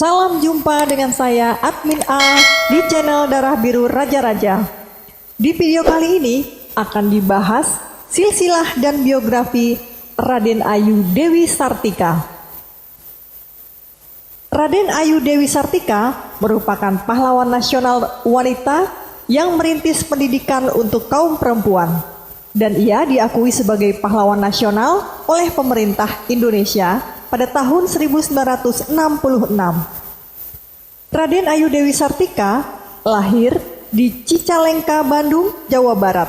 Salam jumpa dengan saya Admin A di channel Darah Biru Raja-Raja. Di video kali ini akan dibahas silsilah dan biografi Raden Ayu Dewi Sartika. Raden Ayu Dewi Sartika merupakan pahlawan nasional wanita yang merintis pendidikan untuk kaum perempuan, dan ia diakui sebagai pahlawan nasional oleh pemerintah Indonesia pada tahun 1966. Raden Ayu Dewi Sartika lahir di Cicalengka, Bandung, Jawa Barat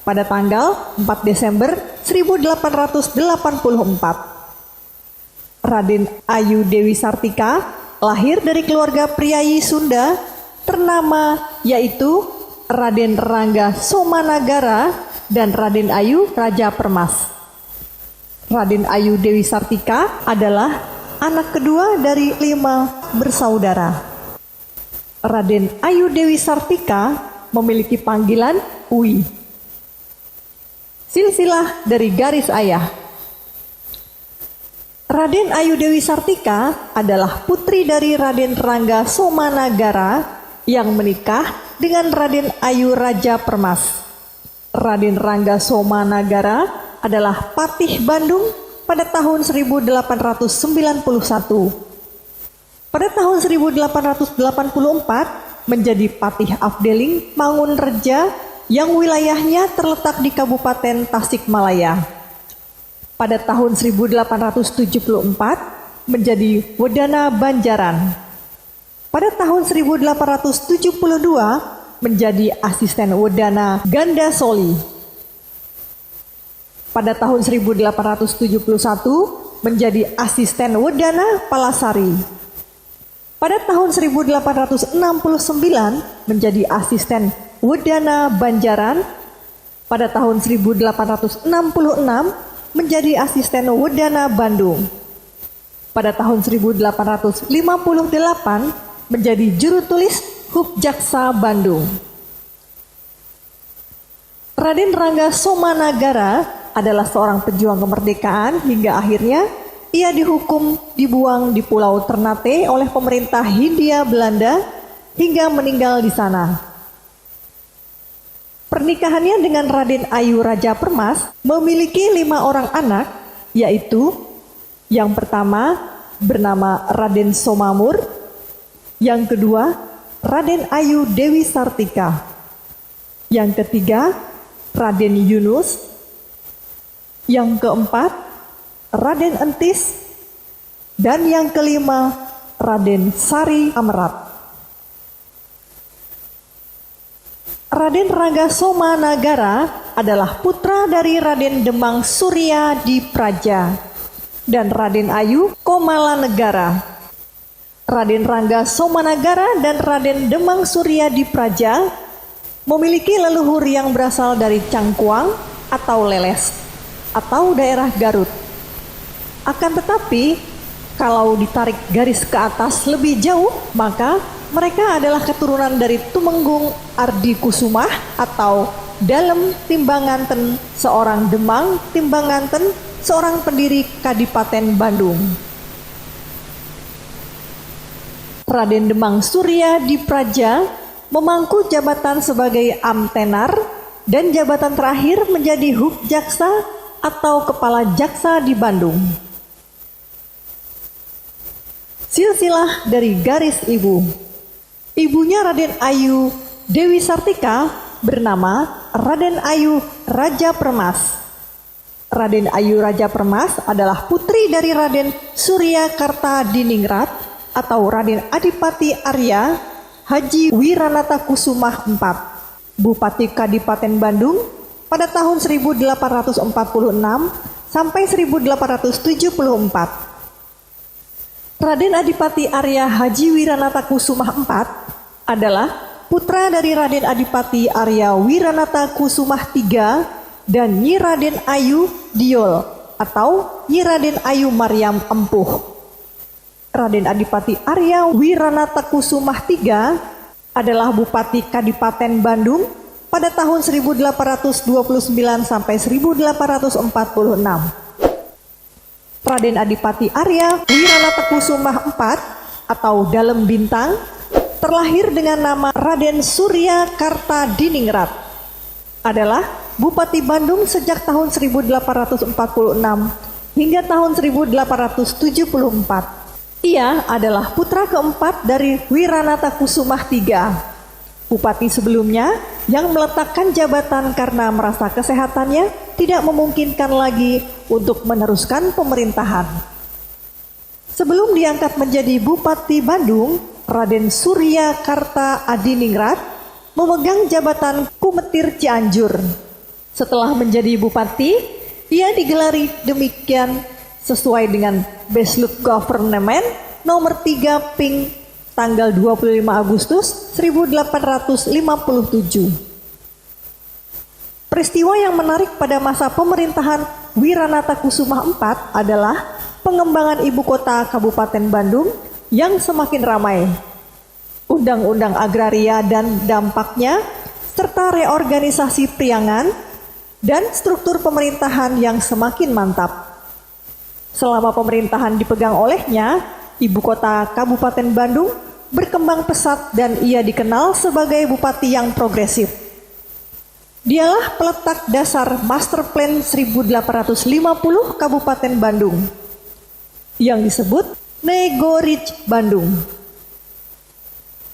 pada tanggal 4 Desember 1884. Raden Ayu Dewi Sartika lahir dari keluarga priayi Sunda ternama yaitu Raden Rangga Somanagara dan Raden Ayu Raja Permas. Raden Ayu Dewi Sartika adalah anak kedua dari 5 bersaudara. Raden Ayu Dewi Sartika memiliki panggilan Uwi. Silsilah dari garis ayah. Raden Ayu Dewi Sartika adalah putri dari Raden Rangga Somanagara yang menikah dengan Raden Ayu Raja Permas. Raden Rangga Somanagara adalah Patih Bandung pada tahun 1891. Pada tahun 1884 menjadi Patih Afdeling Mangunreja yang wilayahnya terletak di Kabupaten Tasikmalaya. Pada tahun 1874 menjadi Wedana Banjaran. Pada tahun 1872 menjadi asisten Wedana Gandasoli. Pada tahun 1871 menjadi asisten Wedana Palasari. Pada tahun 1869 menjadi asisten Wedana Banjaran. Pada tahun 1866 menjadi asisten Wedana Bandung. Pada tahun 1858 menjadi juru tulis Hubjaksa Bandung. Raden Rangga Somanagara adalah seorang pejuang kemerdekaan hingga akhirnya ia dihukum dibuang di Pulau Ternate oleh pemerintah Hindia Belanda hingga meninggal di sana. Pernikahannya dengan Raden Ayu Raja Permas memiliki 5 orang anak, yaitu yang pertama bernama Raden Somamur, yang kedua Raden Ayu Dewi Sartika, yang ketiga Raden Yunus, yang keempat Raden Entis, dan yang kelima Raden Sari Amrat. Raden Rangga Somanagara adalah putra dari Raden Demang Surya Dipraja dan Raden Ayu Komalanegara. Raden Rangga Somanagara dan Raden Demang Surya Dipraja memiliki leluhur yang berasal dari Cangkuang atau Leles atau daerah Garut. Akan tetapi, kalau ditarik garis ke atas lebih jauh, maka mereka adalah keturunan dari Tumenggung Ardi Kusumah atau Dalem Timbanganten, seorang Demang Timbanganten, seorang pendiri Kadipaten Bandung. Raden Demang Surya Dipraja memangku jabatan sebagai Amtenar dan jabatan terakhir menjadi Hubjaksa atau Kepala Jaksa di Bandung. Silsilah dari garis ibu. Ibunya Raden Ayu Dewi Sartika bernama Raden Ayu Raja Permas. Raden Ayu Raja Permas adalah putri dari Raden Surya Kartadiningrat atau Raden Adipati Arya Haji Wiranata Kusumah IV, Bupati Kadipaten Bandung pada tahun 1846 sampai 1874. Raden Adipati Arya Haji Wiranata Kusumah IV adalah putra dari Raden Adipati Arya Wiranata Kusumah III dan Nyi Raden Ayu Diol atau Nyi Raden Ayu Maryam Empuh. Raden Adipati Arya Wiranata Kusumah III adalah Bupati Kadipaten Bandung pada tahun 1829 sampai 1846. Raden Adipati Arya Wiranata Kusumah IV atau Dalem Bintang, terlahir dengan nama Raden Surya Kartadiningrat, adalah Bupati Bandung sejak tahun 1846 hingga tahun 1874. Ia adalah putra keempat dari Wiranata Kusumah III, bupati sebelumnya yang meletakkan jabatan karena merasa kesehatannya tidak memungkinkan lagi untuk meneruskan pemerintahan. Sebelum diangkat menjadi Bupati Bandung, Raden Surya Kartadiningrat memegang jabatan Kumetir Cianjur. Setelah menjadi bupati, ia digelari demikian sesuai dengan Beslut Government nomor 3 Ping tanggal 25 Agustus 1857. Peristiwa yang menarik pada masa pemerintahan Wiranata Kusumah IV adalah pengembangan ibu kota Kabupaten Bandung yang semakin ramai, undang-undang agraria dan dampaknya, serta reorganisasi priangan dan struktur pemerintahan yang semakin mantap. Selama pemerintahan dipegang olehnya, ibu kota Kabupaten Bandung berkembang pesat dan ia dikenal sebagai bupati yang progresif. Dialah peletak dasar Master Plan 1850 Kabupaten Bandung yang disebut Negorich Bandung.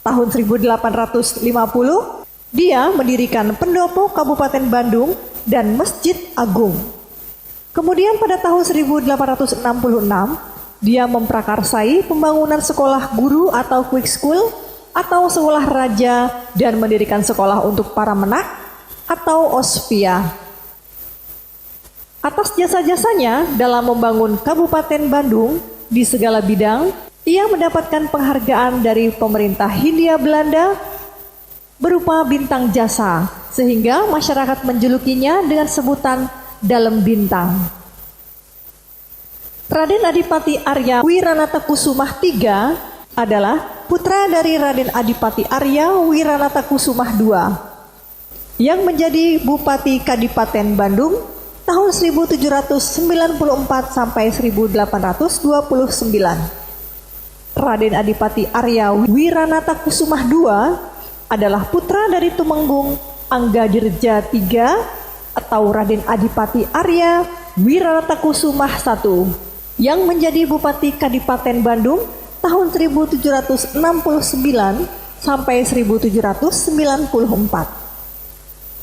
Tahun 1850, dia mendirikan pendopo Kabupaten Bandung dan Masjid Agung. Kemudian pada tahun 1866, dia memprakarsai pembangunan sekolah guru atau quick school atau sekolah raja dan mendirikan sekolah untuk para menak atau ospia. Atas jasa-jasanya dalam membangun Kabupaten Bandung di segala bidang, ia mendapatkan penghargaan dari pemerintah Hindia Belanda berupa bintang jasa, sehingga masyarakat menjulukinya dengan sebutan Dalem Bintang. Raden Adipati Arya Wiranata Kusumah III adalah putra dari Raden Adipati Arya Wiranata Kusumah II yang menjadi Bupati Kadipaten Bandung tahun 1794 sampai 1829. Raden Adipati Arya Wiranata Kusumah II adalah putra dari Tumenggung Anggadirja III atau Raden Adipati Arya Wiranata Kusumah I yang menjadi Bupati Kadipaten Bandung tahun 1769 sampai 1794.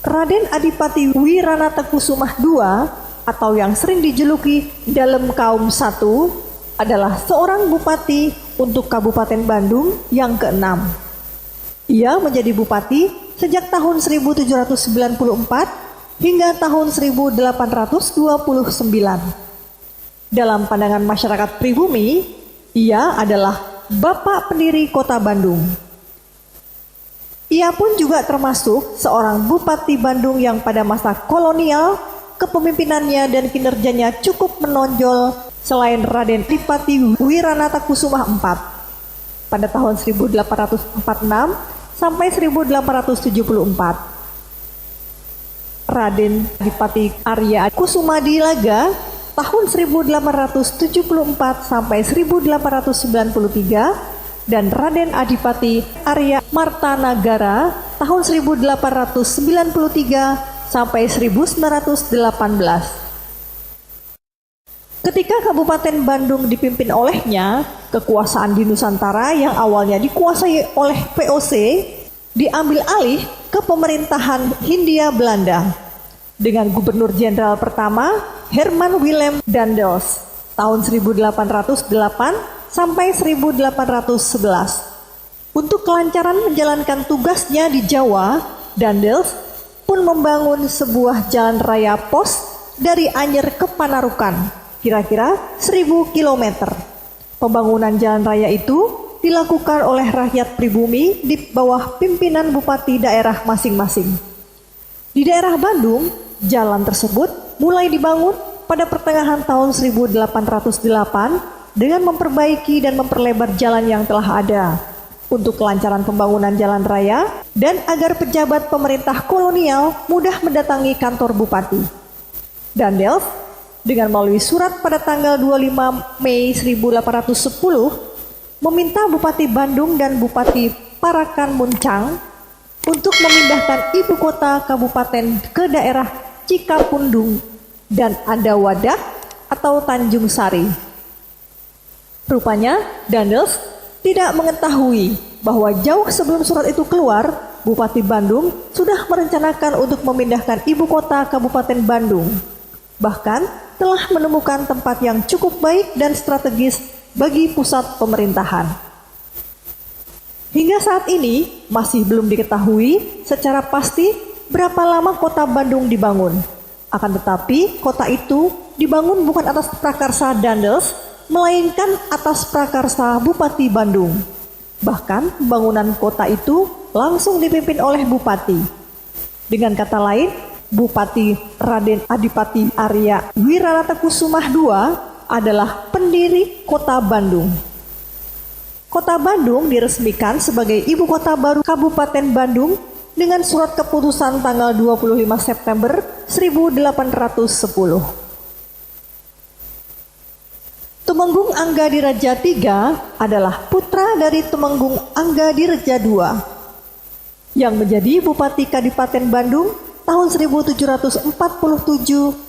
Raden Adipati Wiranata Kusumah II atau yang sering dijuluki Dalem Kaum I adalah seorang bupati untuk Kabupaten Bandung yang ke-6. Ia menjadi bupati sejak tahun 1794 hingga tahun 1829. Dalam pandangan masyarakat pribumi, ia adalah bapak pendiri kota Bandung. Ia pun juga termasuk seorang bupati Bandung yang pada masa kolonial, kepemimpinannya dan kinerjanya cukup menonjol selain Raden Adipati Wiranata Kusumah IV pada tahun 1846 sampai 1874. Raden Adipati Arya Kusuma Dilaga tahun 1874 sampai 1893 dan Raden Adipati Arya Martanagara tahun 1893 sampai 1918. Ketika Kabupaten Bandung dipimpin olehnya, kekuasaan di Nusantara yang awalnya dikuasai oleh VOC diambil alih ke pemerintahan Hindia Belanda dengan Gubernur Jenderal pertama Herman Willem Daendels tahun 1808 sampai 1811. Untuk kelancaran menjalankan tugasnya di Jawa, Daendels pun membangun sebuah jalan raya pos dari Anyer ke Panarukan, kira-kira 1000 km. Pembangunan jalan raya itu dilakukan oleh rakyat pribumi di bawah pimpinan bupati daerah masing-masing. Di daerah Bandung, jalan tersebut mulai dibangun pada pertengahan tahun 1808 dengan memperbaiki dan memperlebar jalan yang telah ada untuk kelancaran pembangunan jalan raya dan agar pejabat pemerintah kolonial mudah mendatangi kantor bupati. Daendels dengan melalui surat pada tanggal 25 Mei 1810 meminta Bupati Bandung dan Bupati Parakan Muncang untuk memindahkan ibu kota kabupaten ke daerah Cikapundung dan Adawadah atau Tanjung Sari. Rupanya Daniels tidak mengetahui bahwa jauh sebelum surat itu keluar, Bupati Bandung sudah merencanakan untuk memindahkan ibu kota Kabupaten Bandung. Bahkan telah menemukan tempat yang cukup baik dan strategis bagi pusat pemerintahan. Hingga saat ini masih belum diketahui secara pasti berapa lama kota Bandung dibangun. Akan tetapi kota itu dibangun bukan atas prakarsa Daniels, melainkan atas prakarsa Bupati Bandung. Bahkan pembangunan kota itu langsung dipimpin oleh Bupati. Dengan kata lain, Bupati Raden Adipati Arya Wiraratakusumah II adalah pendiri kota Bandung. Kota Bandung diresmikan sebagai ibu kota baru Kabupaten Bandung dengan surat keputusan tanggal 25 September 1810. Tumenggung Anggadiraja III adalah putra dari Tumenggung Anggadiraja II yang menjadi Bupati Kadipaten Bandung tahun 1747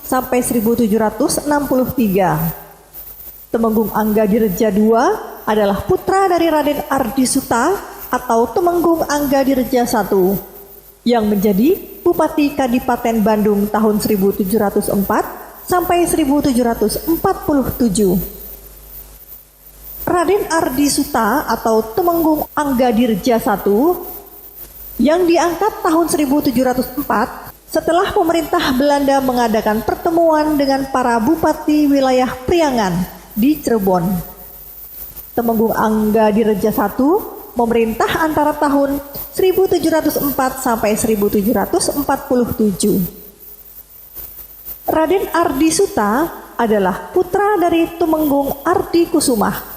sampai 1763. Tumenggung Anggadiraja II adalah putra dari Raden Ardisuta atau Tumenggung Anggadiraja I yang menjadi Bupati Kadipaten Bandung tahun 1704 sampai 1747. Raden Ardisuta atau Tumenggung Anggadiraja I yang diangkat tahun 1704 setelah pemerintah Belanda mengadakan pertemuan dengan para bupati wilayah Priangan di Cirebon. Tumenggung Anggadiraja I memerintah antara tahun 1704 sampai 1747. Raden Ardisuta adalah putra dari Tumenggung Ardikusumah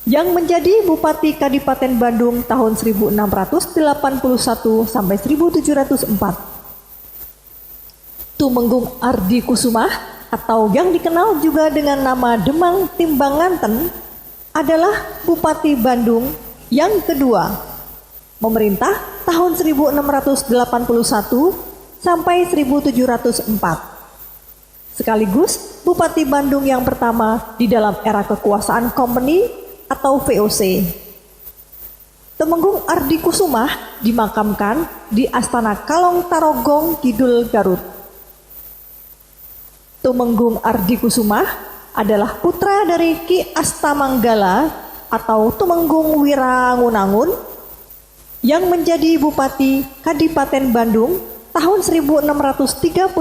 yang menjadi Bupati Kadipaten Bandung tahun 1681 sampai 1704. Tumenggung Ardikusumah atau yang dikenal juga dengan nama Demang Timbanganten adalah Bupati Bandung yang kedua, memerintah tahun 1681 sampai 1704. Sekaligus Bupati Bandung yang pertama di dalam era kekuasaan Kompeni atau VOC. Tumenggung Ardikusumah dimakamkan di Astana Kalong Tarogong Kidul Garut. Tumenggung Ardikusumah adalah putra dari Ki Astamanggala atau Tumenggung Wirangunangun yang menjadi Bupati Kadipaten Bandung tahun 1632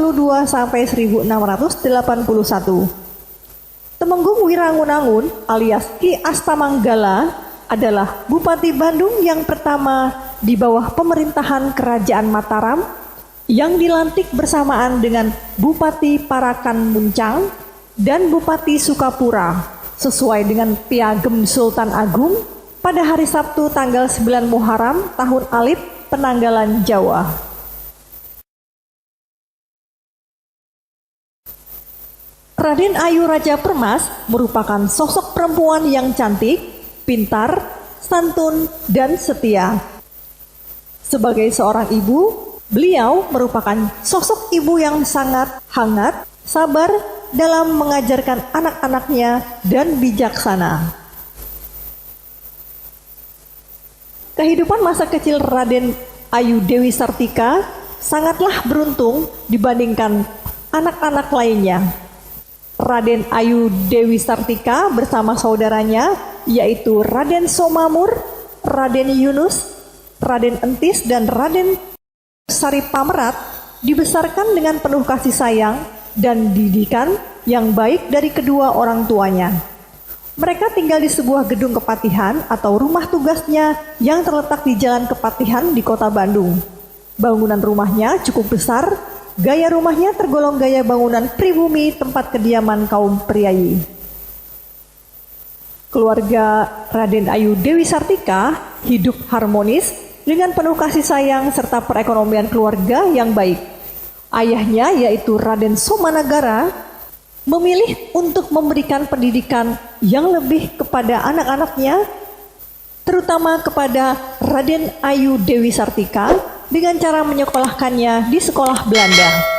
sampai 1681. Tumenggung Wirangunangun alias Ki Astamanggala adalah Bupati Bandung yang pertama di bawah pemerintahan Kerajaan Mataram yang dilantik bersamaan dengan Bupati Parakan Muncang dan Bupati Sukapura sesuai dengan Piagam Sultan Agung pada hari Sabtu tanggal 9 Muharram tahun Alif Penanggalan Jawa. Raden Ayu Raja Permas merupakan sosok perempuan yang cantik, pintar, santun, dan setia. Sebagai seorang ibu, beliau merupakan sosok ibu yang sangat hangat, sabar dalam mengajarkan anak-anaknya, dan bijaksana. Kehidupan masa kecil Raden Ayu Dewi Sartika sangatlah beruntung dibandingkan anak-anak lainnya. Raden Ayu Dewi Sartika bersama saudaranya yaitu Raden Somamur, Raden Yunus, Raden Entis, dan Raden Saripamerat dibesarkan dengan penuh kasih sayang dan didikan yang baik dari kedua orang tuanya. Mereka tinggal di sebuah gedung kepatihan atau rumah tugasnya yang terletak di Jalan Kepatihan di Kota Bandung. Bangunan rumahnya cukup besar. Gaya rumahnya tergolong gaya bangunan pribumi tempat kediaman kaum priayi. Keluarga Raden Ayu Dewi Sartika hidup harmonis dengan penuh kasih sayang serta perekonomian keluarga yang baik. Ayahnya yaitu Raden Somanagara memilih untuk memberikan pendidikan yang lebih kepada anak-anaknya terutama kepada Raden Ayu Dewi Sartika dengan cara menyekolahkannya di sekolah Belanda.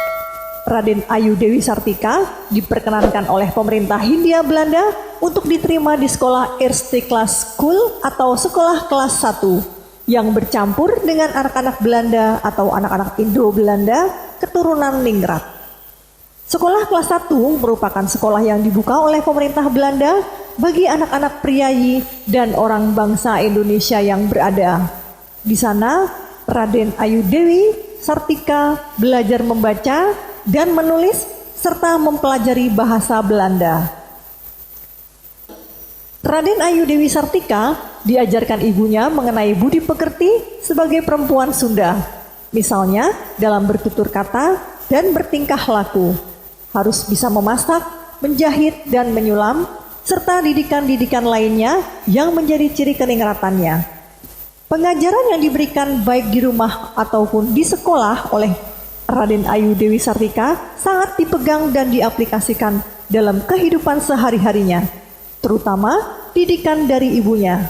Raden Ayu Dewi Sartika diperkenankan oleh pemerintah Hindia Belanda untuk diterima di sekolah Eerste Klas School atau sekolah kelas 1 yang bercampur dengan anak-anak Belanda atau anak-anak Indo-Belanda keturunan Ningrat. Sekolah kelas 1 merupakan sekolah yang dibuka oleh pemerintah Belanda bagi anak-anak priayi dan orang bangsa Indonesia yang berada. Di sana, Raden Ayu Dewi Sartika belajar membaca dan menulis serta mempelajari bahasa Belanda. Raden Ayu Dewi Sartika diajarkan ibunya mengenai budi pekerti sebagai perempuan Sunda. Misalnya dalam bertutur kata dan bertingkah laku. Harus bisa memasak, menjahit dan menyulam, serta didikan-didikan lainnya yang menjadi ciri keningratannya. Pengajaran yang diberikan baik di rumah ataupun di sekolah oleh Raden Ayu Dewi Sartika sangat dipegang dan diaplikasikan dalam kehidupan sehari-harinya, terutama didikan dari ibunya.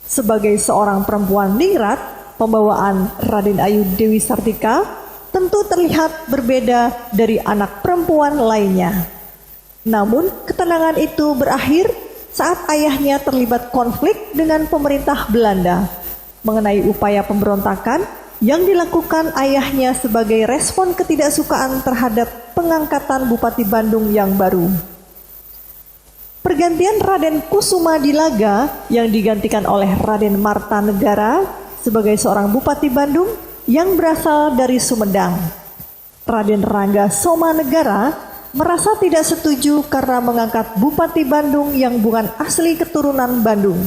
Sebagai seorang perempuan Ningrat, pembawaan Raden Ayu Dewi Sartika tentu terlihat berbeda dari anak perempuan lainnya. Namun, ketenangan itu berakhir saat ayahnya terlibat konflik dengan pemerintah Belanda mengenai upaya pemberontakan yang dilakukan ayahnya sebagai respon ketidaksukaan terhadap pengangkatan Bupati Bandung yang baru. Pergantian Raden Kusuma Dilaga yang digantikan oleh Raden Marta Negara sebagai seorang Bupati Bandung yang berasal dari Sumedang. Raden Rangga Soma Negara merasa tidak setuju karena mengangkat Bupati Bandung yang bukan asli keturunan Bandung.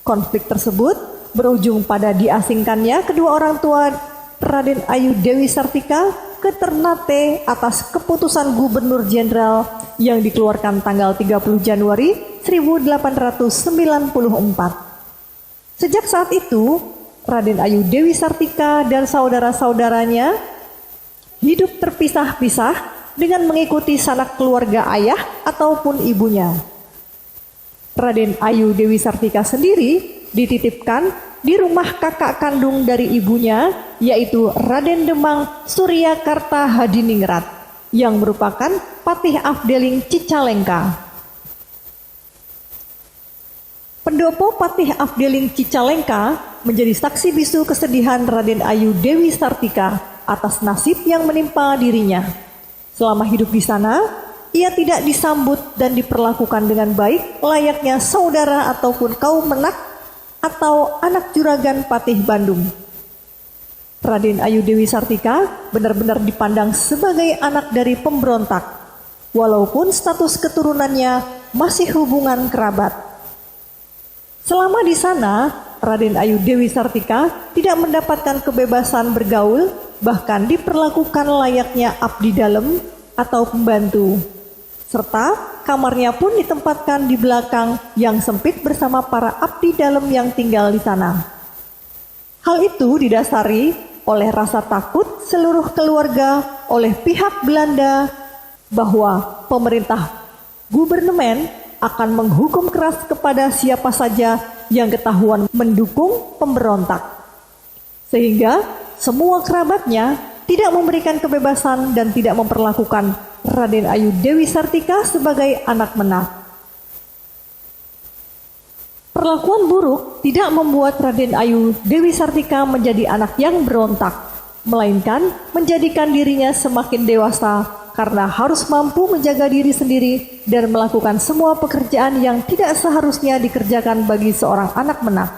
Konflik tersebut berujung pada diasingkannya kedua orang tua Raden Ayu Dewi Sartika ke Ternate atas keputusan Gubernur Jenderal yang dikeluarkan tanggal 30 Januari 1894. Sejak saat itu, Raden Ayu Dewi Sartika dan saudara-saudaranya hidup terpisah-pisah dengan mengikuti sanak keluarga ayah ataupun ibunya. Raden Ayu Dewi Sartika sendiri dititipkan di rumah kakak kandung dari ibunya, yaitu Raden Demang Suryakarta Hadiningrat, yang merupakan Patih Afdeling Cicalengka. Pendopo Patih Afdeling Cicalengka menjadi saksi bisu kesedihan Raden Ayu Dewi Sartika atas nasib yang menimpa dirinya. Selama hidup di sana, ia tidak disambut dan diperlakukan dengan baik layaknya saudara ataupun kaum menak atau anak juragan Patih Bandung. Raden Ayu Dewi Sartika benar-benar dipandang sebagai anak dari pemberontak, walaupun status keturunannya masih hubungan kerabat. Selama di sana, Raden Ayu Dewi Sartika tidak mendapatkan kebebasan bergaul, bahkan diperlakukan layaknya abdi dalam atau pembantu. Serta kamarnya pun ditempatkan di belakang yang sempit bersama para abdi dalam yang tinggal di sana. Hal itu didasari oleh rasa takut seluruh keluarga oleh pihak Belanda bahwa pemerintah gubernemen akan menghukum keras kepada siapa saja yang ketahuan mendukung pemberontak. Sehingga semua kerabatnya tidak memberikan kebebasan dan tidak memperlakukan Raden Ayu Dewi Sartika sebagai anak menak. Perlakuan buruk tidak membuat Raden Ayu Dewi Sartika menjadi anak yang berontak, melainkan menjadikan dirinya semakin dewasa karena harus mampu menjaga diri sendiri dan melakukan semua pekerjaan yang tidak seharusnya dikerjakan bagi seorang anak menak.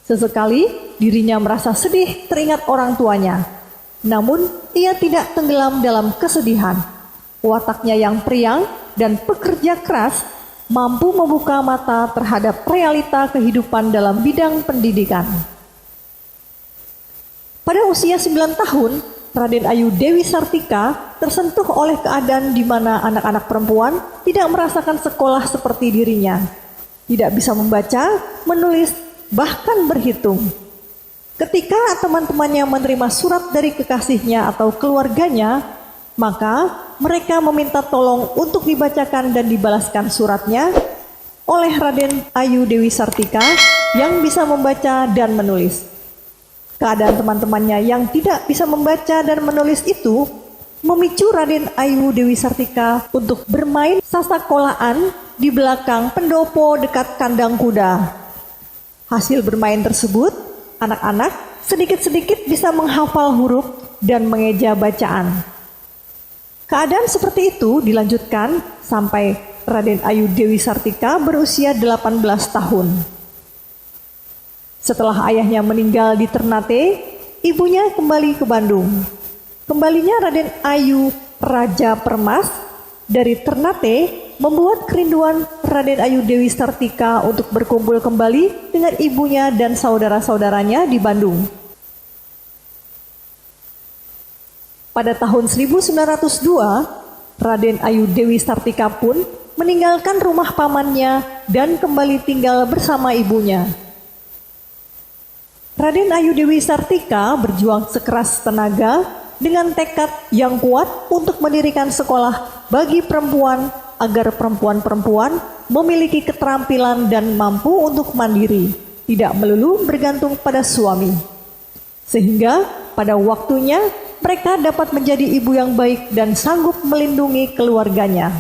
Sesekali dirinya merasa sedih teringat orang tuanya, namun ia tidak tenggelam dalam kesedihan. Wataknya yang periang dan pekerja keras mampu membuka mata terhadap realita kehidupan dalam bidang pendidikan. Pada usia 9 tahun, Raden Ayu Dewi Sartika tersentuh oleh keadaan di mana anak-anak perempuan tidak merasakan sekolah seperti dirinya, tidak bisa membaca, menulis, bahkan berhitung. Ketika teman-temannya menerima surat dari kekasihnya atau keluarganya, maka mereka meminta tolong untuk dibacakan dan dibalaskan suratnya, oleh Raden Ayu Dewi Sartika yang bisa membaca dan menulis. Keadaan teman-temannya yang tidak bisa membaca dan menulis itu memicu Raden Ayu Dewi Sartika untuk bermain sasakolaan di belakang pendopo dekat kandang kuda. Hasil bermain tersebut, anak-anak sedikit-sedikit bisa menghafal huruf dan mengeja bacaan. Keadaan seperti itu dilanjutkan sampai Raden Ayu Dewi Sartika berusia 18 tahun. Setelah ayahnya meninggal di Ternate, ibunya kembali ke Bandung. Kembalinya Raden Ayu Raja Permas dari Ternate membuat kerinduan Raden Ayu Dewi Sartika untuk berkumpul kembali dengan ibunya dan saudara-saudaranya di Bandung. Pada tahun 1902, Raden Ayu Dewi Sartika pun meninggalkan rumah pamannya dan kembali tinggal bersama ibunya. Raden Ayu Dewi Sartika berjuang sekeras tenaga dengan tekad yang kuat untuk mendirikan sekolah bagi perempuan agar perempuan-perempuan memiliki keterampilan dan mampu untuk mandiri, tidak melulu bergantung pada suami. Sehingga pada waktunya mereka dapat menjadi ibu yang baik dan sanggup melindungi keluarganya.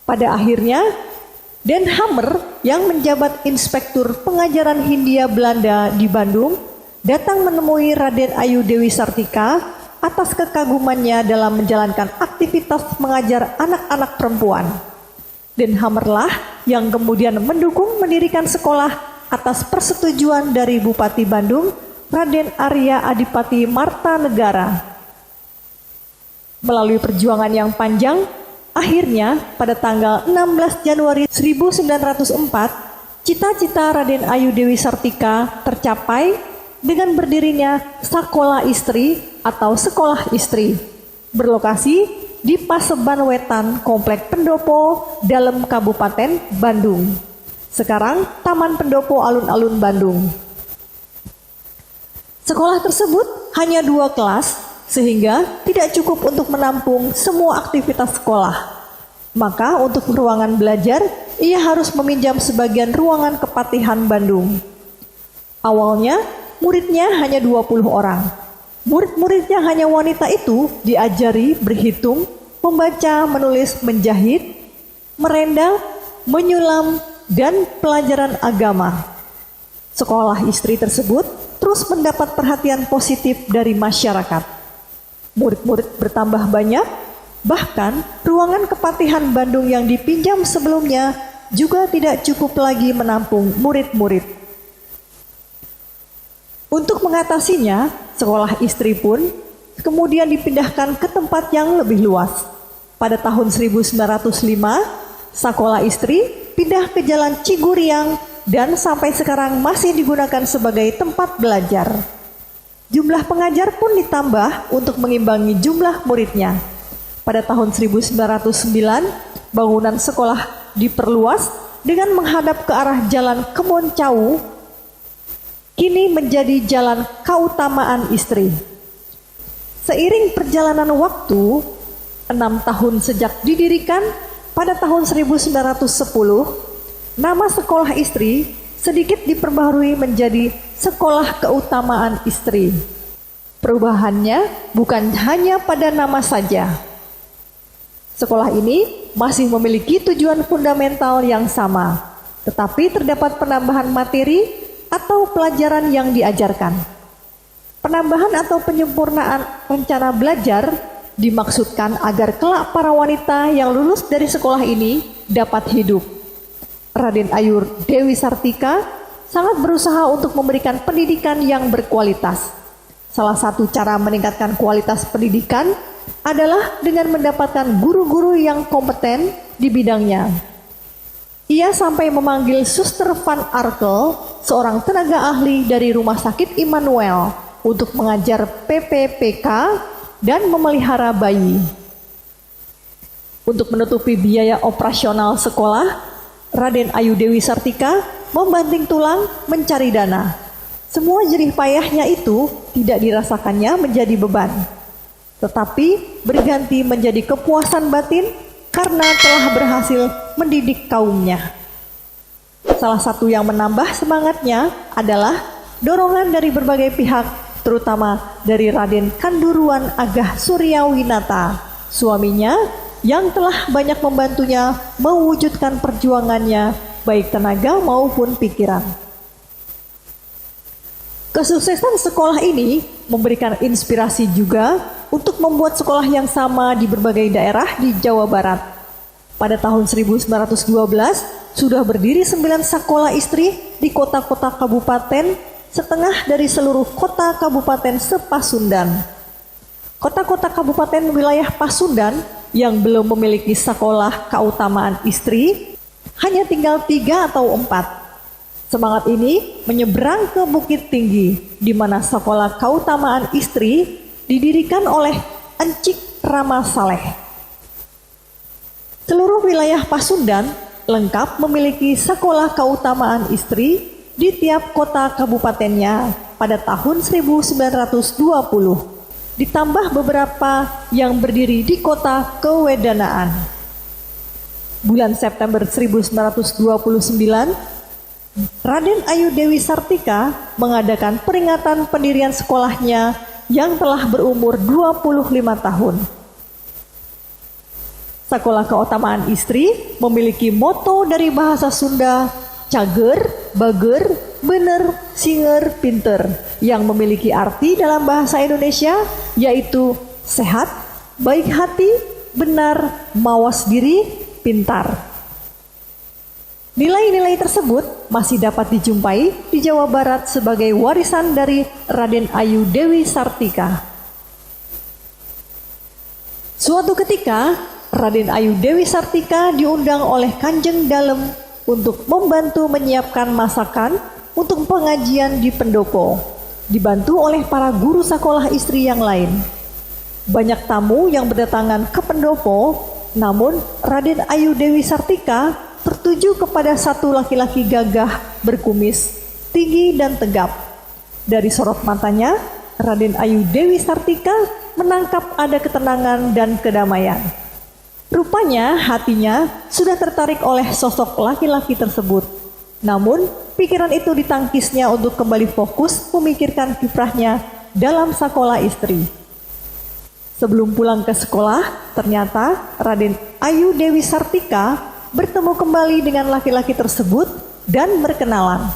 Pada akhirnya, Den Hamer yang menjabat Inspektur Pengajaran Hindia Belanda di Bandung datang menemui Raden Ayu Dewi Sartika atas kekagumannya dalam menjalankan aktivitas mengajar anak-anak perempuan. Den Hamerlah yang kemudian mendukung mendirikan sekolah atas persetujuan dari Bupati Bandung, Raden Arya Adipati Martanegara. Melalui perjuangan yang panjang, akhirnya pada tanggal 16 Januari 1904, cita-cita Raden Ayu Dewi Sartika tercapai dengan berdirinya Sakola Istri atau Sekolah Istri, berlokasi di Paseban Wetan, Komplek Pendopo, Dalem Kabupaten Bandung. Sekarang Taman Pendopo Alun-Alun Bandung. Sekolah tersebut hanya 2 kelas, sehingga tidak cukup untuk menampung semua aktivitas sekolah. Maka untuk ruangan belajar, ia harus meminjam sebagian ruangan Kepatihan Bandung. Awalnya, muridnya hanya 20 orang. Murid-murid yang hanya wanita itu diajari berhitung, membaca, menulis, menjahit, merendang, menyulam, dan pelajaran agama. Sekolah istri tersebut terus mendapat perhatian positif dari masyarakat. Murid-murid bertambah banyak, bahkan ruangan Kepatihan Bandung yang dipinjam sebelumnya juga tidak cukup lagi menampung murid-murid. Untuk mengatasinya, sekolah istri pun kemudian dipindahkan ke tempat yang lebih luas. Pada tahun 1905, sekolah istri pindah ke Jalan Ciguriang dan sampai sekarang masih digunakan sebagai tempat belajar. Jumlah pengajar pun ditambah untuk mengimbangi jumlah muridnya. Pada tahun 1909, bangunan sekolah diperluas dengan menghadap ke arah Jalan Kebon Cau, kini menjadi Jalan Kautamaan Istri. Seiring perjalanan waktu, 6 tahun sejak didirikan, pada tahun 1910, nama sekolah istri sedikit diperbaharui menjadi Sekolah Keutamaan Istri. Perubahannya bukan hanya pada nama saja. Sekolah ini masih memiliki tujuan fundamental yang sama, tetapi terdapat penambahan materi atau pelajaran yang diajarkan. Penambahan atau penyempurnaan rencana belajar dimaksudkan agar kelak para wanita yang lulus dari sekolah ini dapat hidup. Raden Ayu Dewi Sartika sangat berusaha untuk memberikan pendidikan yang berkualitas. Salah satu cara meningkatkan kualitas pendidikan adalah dengan mendapatkan guru-guru yang kompeten di bidangnya. Ia sampai memanggil Suster Van Arkel, seorang tenaga ahli dari Rumah Sakit Immanuel, untuk mengajar PPPK dan memelihara bayi. Untuk menutupi biaya operasional sekolah, Raden Ayu Dewi Sartika membanting tulang mencari dana. Semua jerih payahnya itu tidak dirasakannya menjadi beban, tetapi berganti menjadi kepuasan batin karena telah berhasil mendidik kaumnya. Salah satu yang menambah semangatnya adalah dorongan dari berbagai pihak, terutama dari Raden Kanduruan Agah Suryawinata, suaminya yang telah banyak membantunya mewujudkan perjuangannya, baik tenaga maupun pikiran. Kesuksesan sekolah ini memberikan inspirasi juga untuk membuat sekolah yang sama di berbagai daerah di Jawa Barat. Pada tahun 1912, sudah berdiri 9 sekolah istri di kota-kota kabupaten, setengah dari seluruh kota kabupaten se-Pasundan. Kota-kota kabupaten wilayah Pasundan yang belum memiliki sekolah keutamaan istri hanya tinggal 3 atau 4. Semangat ini menyeberang ke Bukit Tinggi, di mana sekolah keutamaan istri didirikan oleh Encik Rama Saleh. Seluruh wilayah Pasundan lengkap memiliki sekolah keutamaan istri di tiap kota kabupatennya pada tahun 1920, ditambah beberapa yang berdiri di kota Kewedanaan. Bulan September 1929, Raden Ayu Dewi Sartika mengadakan peringatan pendirian sekolahnya yang telah berumur 25 tahun. Sekolah keutamaan istri memiliki moto dari bahasa Sunda, cager, bager, bener, singer, pinter, yang memiliki arti dalam bahasa Indonesia yaitu sehat, baik hati, benar, mawas diri, pintar. Nilai-nilai tersebut masih dapat dijumpai di Jawa Barat sebagai warisan dari Raden Ayu Dewi Sartika. Suatu ketika, Raden Ayu Dewi Sartika diundang oleh Kanjeng Dalem untuk membantu menyiapkan masakan untuk pengajian di pendopo, dibantu oleh para guru sekolah istri yang lain. Banyak tamu yang berdatangan ke pendopo, namun Raden Ayu Dewi Sartika tertuju kepada satu laki-laki gagah, berkumis, tinggi dan tegap. Dari sorot matanya, Raden Ayu Dewi Sartika menangkap ada ketenangan dan kedamaian. Rupanya hatinya sudah tertarik oleh sosok laki-laki tersebut. Namun, pikiran itu ditangkisnya untuk kembali fokus memikirkan kiprahnya dalam sekolah istri. Sebelum pulang ke sekolah, ternyata Raden Ayu Dewi Sartika bertemu kembali dengan laki-laki tersebut dan berkenalan.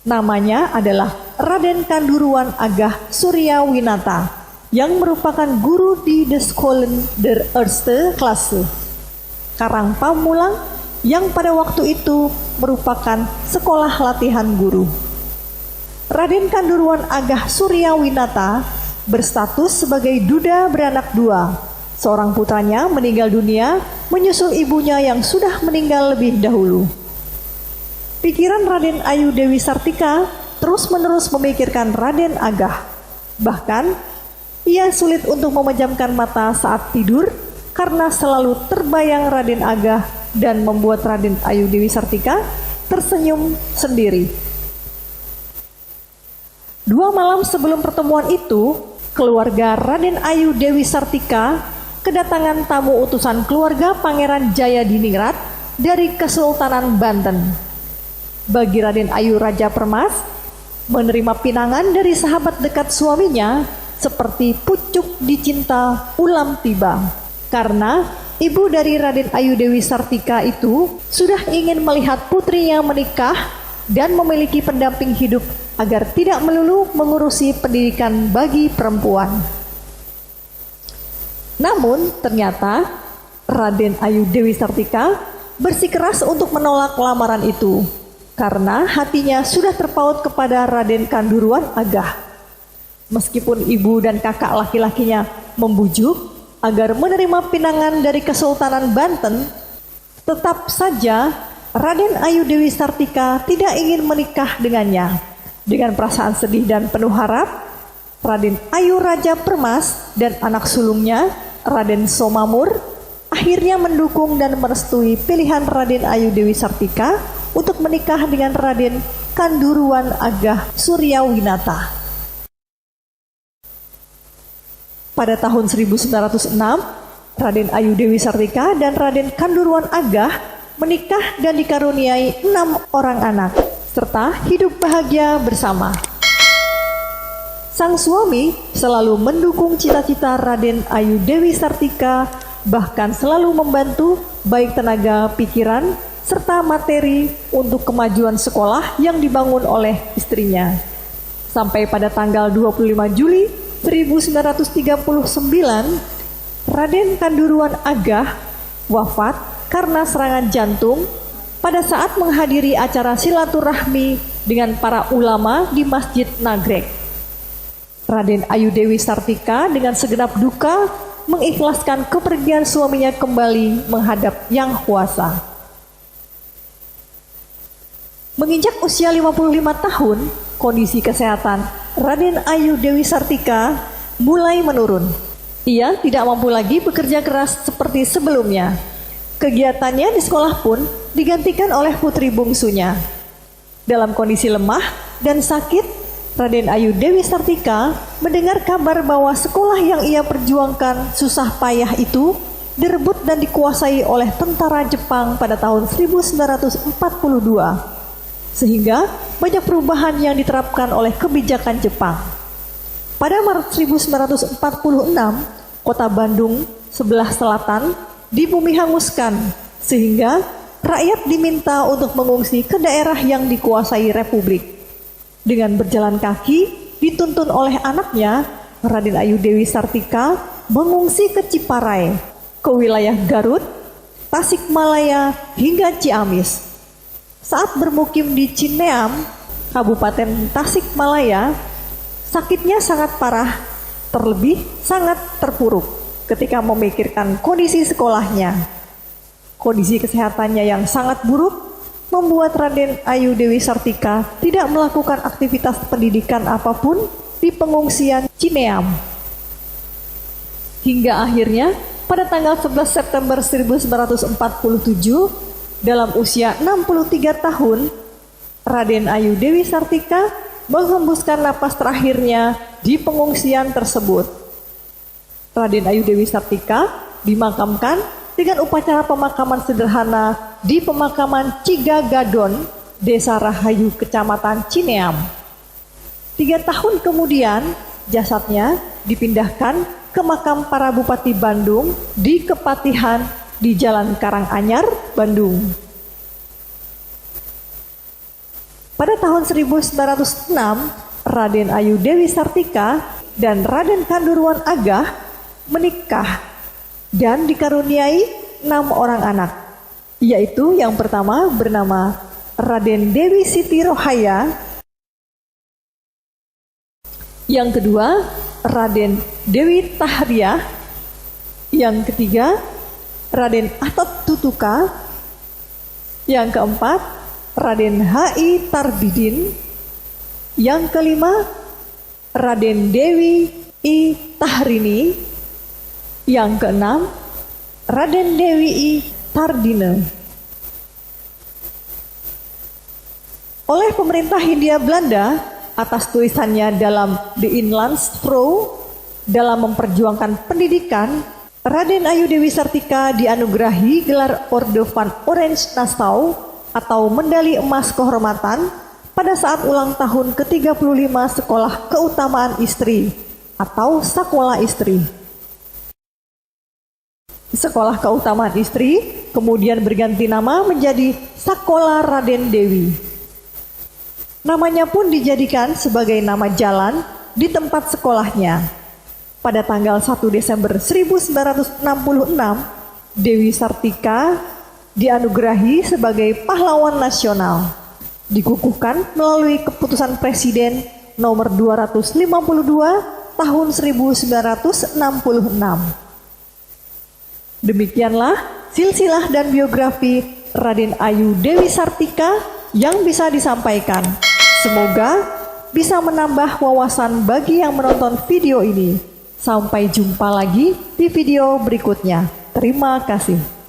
Namanya adalah Raden Kanduruan Agah Suryawinata, yang merupakan guru di De Scholen der Eerste Klasse, Karang Pamulang, yang pada waktu itu merupakan sekolah latihan guru. Raden Kanduruan Agah Suryawinata berstatus sebagai duda beranak dua. Seorang putranya meninggal dunia menyusul ibunya yang sudah meninggal lebih dahulu. Pikiran Raden Ayu Dewi Sartika terus-menerus memikirkan Raden Agah. Bahkan, ia sulit untuk memejamkan mata saat tidur karena selalu terbayang Raden Agah dan membuat Raden Ayu Dewi Sartika tersenyum sendiri. 2 malam sebelum pertemuan itu, keluarga Raden Ayu Dewi Sartika kedatangan tamu utusan keluarga Pangeran Jayadiningrat dari Kesultanan Banten. Bagi Raden Ayu Raja Permas, menerima pinangan dari sahabat dekat suaminya seperti pucuk dicinta ulam tiba. Karena ibu dari Raden Ayu Dewi Sartika itu sudah ingin melihat putrinya menikah dan memiliki pendamping hidup agar tidak melulu mengurusi pendidikan bagi perempuan. Namun ternyata Raden Ayu Dewi Sartika bersikeras untuk menolak lamaran itu karena hatinya sudah terpaut kepada Raden Kanduruan Agah. Meskipun ibu dan kakak laki-lakinya membujuk agar menerima pinangan dari Kesultanan Banten, tetap saja Raden Ayu Dewi Sartika tidak ingin menikah dengannya. Dengan perasaan sedih dan penuh harap, Raden Ayu Raja Permas dan anak sulungnya Raden Somamur akhirnya mendukung dan merestui pilihan Raden Ayu Dewi Sartika untuk menikah dengan Raden Kanduruan Agah Suryawinata. Pada tahun 1906, Raden Ayu Dewi Sartika dan Raden Kanduruan Agah menikah dan dikaruniai 6 orang anak, serta hidup bahagia bersama. Sang suami selalu mendukung cita-cita Raden Ayu Dewi Sartika, bahkan selalu membantu baik tenaga pikiran serta materi untuk kemajuan sekolah yang dibangun oleh istrinya. Sampai pada tanggal 25 Juli 1939, Raden Kanduruan Agah wafat karena serangan jantung pada saat menghadiri acara silaturahmi dengan para ulama di Masjid Nagrek. Raden Ayu Dewi Sartika dengan segenap duka mengikhlaskan kepergian suaminya kembali menghadap Yang Kuasa. Menginjak usia 55 tahun, kondisi kesehatan Raden Ayu Dewi Sartika mulai menurun. Ia tidak mampu lagi bekerja keras seperti sebelumnya. Kegiatannya di sekolah pun digantikan oleh putri bungsunya. Dalam kondisi lemah dan sakit, Raden Ayu Dewi Sartika mendengar kabar bahwa sekolah yang ia perjuangkan susah payah itu direbut dan dikuasai oleh tentara Jepang pada tahun 1942. Sehingga banyak perubahan yang diterapkan oleh kebijakan Jepang. Pada Maret 1946, kota Bandung sebelah selatan dibumi hanguskan, sehingga rakyat diminta untuk mengungsi ke daerah yang dikuasai Republik. Dengan berjalan kaki dituntun oleh anaknya, Raden Ayu Dewi Sartika mengungsi ke Ciparai, ke wilayah Garut, Tasikmalaya hingga Ciamis. Saat bermukim di Cineam, Kabupaten Tasikmalaya, sakitnya sangat parah, terlebih sangat terpuruk ketika memikirkan kondisi sekolahnya. Kondisi kesehatannya yang sangat buruk membuat Raden Ayu Dewi Sartika tidak melakukan aktivitas pendidikan apapun di pengungsian Cineam. Hingga akhirnya pada tanggal 11 September 1947, dalam usia 63 tahun, Raden Ayu Dewi Sartika menghembuskan napas terakhirnya di pengungsian tersebut. Raden Ayu Dewi Sartika dimakamkan dengan upacara pemakaman sederhana di pemakaman Cigagadon, Desa Rahayu, Kecamatan Cineam. 3 tahun kemudian, jasadnya dipindahkan ke makam para Bupati Bandung di Kepatihan di Jalan Karanganyar, Bandung. Pada tahun 1906, Raden Ayu Dewi Sartika dan Raden Kanduruan Agah menikah dan dikaruniai 6 orang anak, yaitu yang pertama bernama Raden Dewi Siti Rohaya, yang kedua Raden Dewi Tahriyah, yang ketiga Raden Atot Tutuka, yang keempat Raden H.I. Tarbidin, yang kelima Raden Dewi I. Tahrini, yang keenam Raden Dewi I. Tardine. Oleh pemerintah Hindia Belanda atas tulisannya dalam The Inlandsvrouw dalam memperjuangkan pendidikan, Raden Ayu Dewi Sartika dianugerahi gelar Orde van Oranje Nassau atau medali emas kehormatan pada saat ulang tahun ke-35 Sekolah Keutamaan Istri atau Sakola Istri. Sekolah Keutamaan Istri kemudian berganti nama menjadi Sakola Raden Dewi. Namanya pun dijadikan sebagai nama jalan di tempat sekolahnya. Pada tanggal 1 Desember 1966, Dewi Sartika dianugerahi sebagai pahlawan nasional. Dikukuhkan melalui keputusan Presiden nomor 252 tahun 1966. Demikianlah silsilah dan biografi Raden Ayu Dewi Sartika yang bisa disampaikan. Semoga bisa menambah wawasan bagi yang menonton video ini. Sampai jumpa lagi di video berikutnya. Terima kasih.